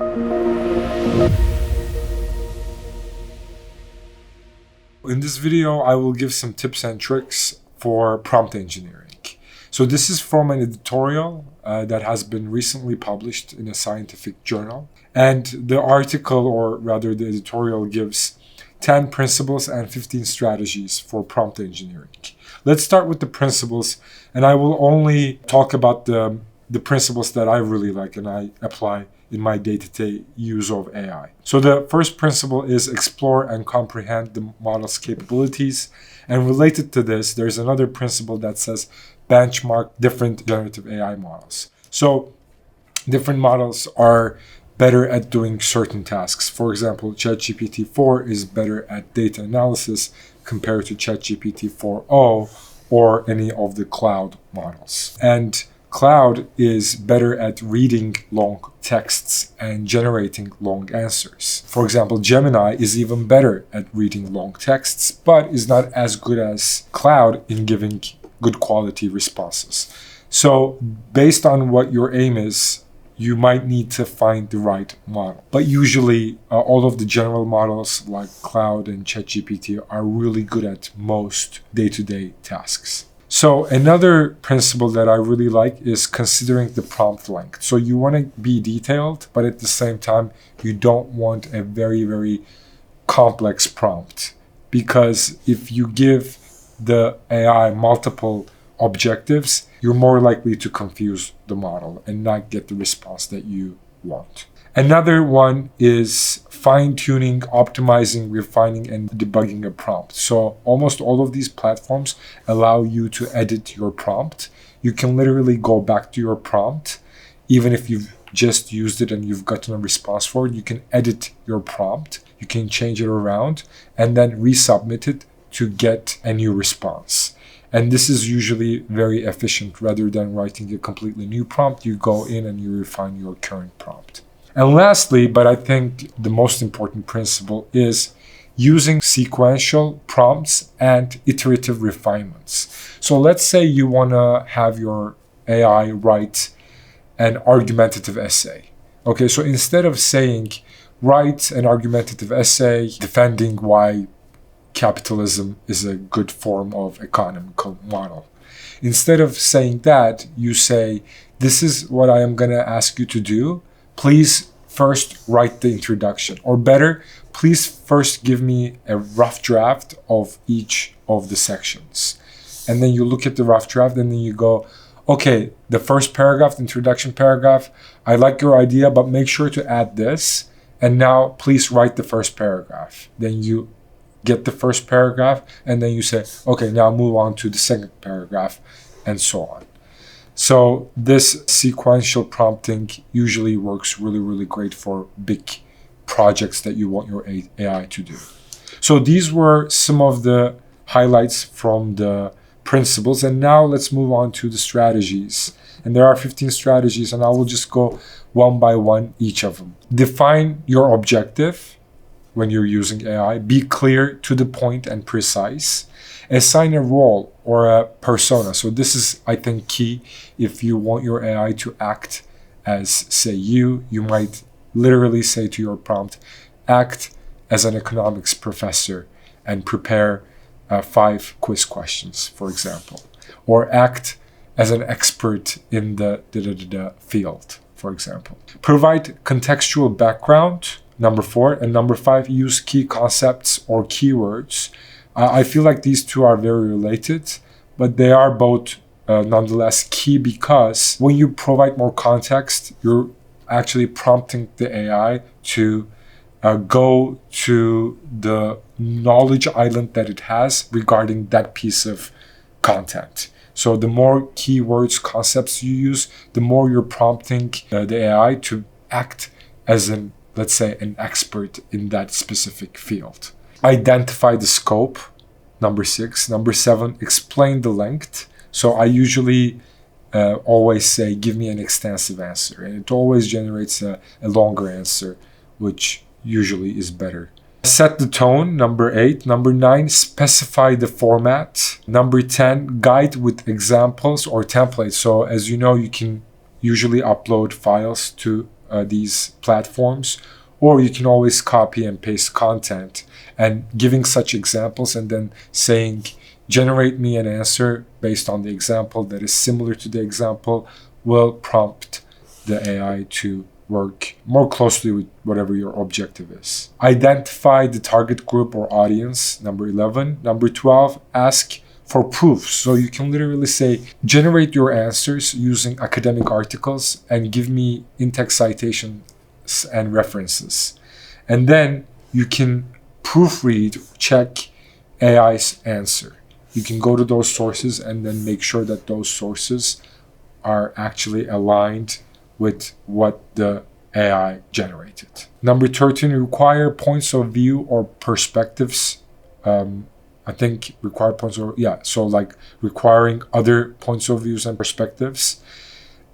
In this video, I will give some tips and tricks for prompt engineering. So this is from an editorial that has been recently published in a scientific journal. And the article, or rather the editorial, gives 10 principles and 15 strategies for prompt engineering. Let's start with the principles, and I will only talk about the principles that I really like and I apply in my day-to-day use of AI. So the first principle is explore and comprehend the model's capabilities. And related to this, there's another principle that says benchmark different generative AI models. So different models are better at doing certain tasks. For example, ChatGPT 4 is better at data analysis compared to ChatGPT 4o or any of the Claude models. And Claude is better at reading long texts and generating long answers. For example, Gemini is even better at reading long texts, but is not as good as Claude in giving good quality responses. So based on what your aim is, you might need to find the right model. But usually all of the general models like Claude and ChatGPT are really good at most day-to-day tasks. So another principle that I really like is considering the prompt length. So you want to be detailed, but at the same time, you don't want a very, very complex prompt. Because if you give the AI multiple objectives, you're more likely to confuse the model and not get the response that you want. Another one is fine-tuning, optimizing, refining, and debugging a prompt. So almost all of these platforms allow you to edit your prompt. You can literally go back to your prompt, even if you've just used it and you've gotten a response for it. You can edit your prompt, you can change it around, and then resubmit it to get a new response. And this is usually very efficient. Rather than writing a completely new prompt, you go in and you refine your current prompt. And lastly, but I think the most important principle, is using sequential prompts and iterative refinements. So let's say you want to have your AI write an argumentative essay. Okay, so instead of saying, write an argumentative essay defending why capitalism is a good form of economical model. Instead of saying that, you say, this is what I am going to ask you to do. Please first write the introduction. Or better, please first give me a rough draft of each of the sections. And then you look at the rough draft and then you go, okay, the first paragraph, the introduction paragraph, I like your idea, but make sure to add this. And now please write the first paragraph. Then you get the first paragraph and then you say, okay, now move on to the second paragraph, and so on. So this sequential prompting usually works really, really great for big projects that you want your AI to do. So these were some of the highlights from the principles. And now let's move on to the strategies. And there are 15 strategies, and I will just go one by one, each of them. Define your objective when you're using AI. Be clear, to the point, and precise. Assign a role or a persona. So this is, I think, key. If you want your AI to act as, say, you might literally say to your prompt, act as an economics professor and prepare 5 quiz questions, for example. Or act as an expert in the field, for example. Provide contextual background, number 4. And number 5, use key concepts or keywords. I feel like these two are very related, but they are both nonetheless key, because when you provide more context, you're actually prompting the AI to go to the knowledge island that it has regarding that piece of content. So the more keywords, concepts you use, the more you're prompting the AI to act as an, let's say, an expert in that specific field. Identify the scope, number 6. Number 7, explain the length. So I usually always say, give me an extensive answer. And it always generates a longer answer, which usually is better. Set the tone, number 8. Number 9, specify the format. Number 10, guide with examples or templates. So as you know, you can usually upload files to these platforms, or you can always copy and paste content and giving such examples and then saying, generate me an answer based on the example that is similar to the example will prompt the AI to work more closely with whatever your objective is. Identify the target group or audience, number 11. Number 12, ask for proofs. So you can literally say, generate your answers using academic articles and give me in-text citations and references. And then you can proofread, check AI's answer. You can go to those sources and then make sure that those sources are actually aligned with what the AI generated. Number 13, require points of view or perspectives. I think require points of, so like requiring other points of views and perspectives.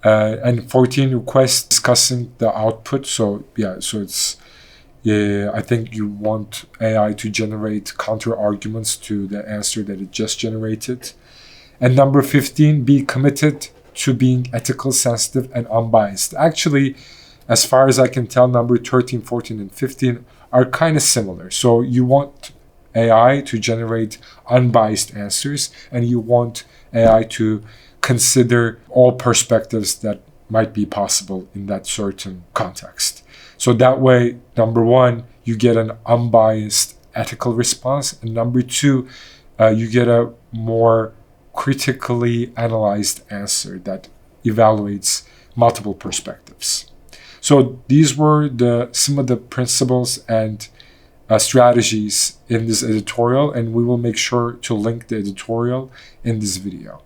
And 14, request discussing the output. So it's, I think you want AI to generate counter arguments to the answer that it just generated. And number 15, be committed to being ethical, sensitive, and unbiased. Actually, as far as I can tell, number 13, 14, and 15 are kind of similar. So you want AI to generate unbiased answers, and you want AI to consider all perspectives that might be possible in that certain context. So that way, number one, you get an unbiased ethical response, and number two, you get a more critically analyzed answer that evaluates multiple perspectives. So these were some of the principles and strategies in this editorial, and we will make sure to link the editorial in this video.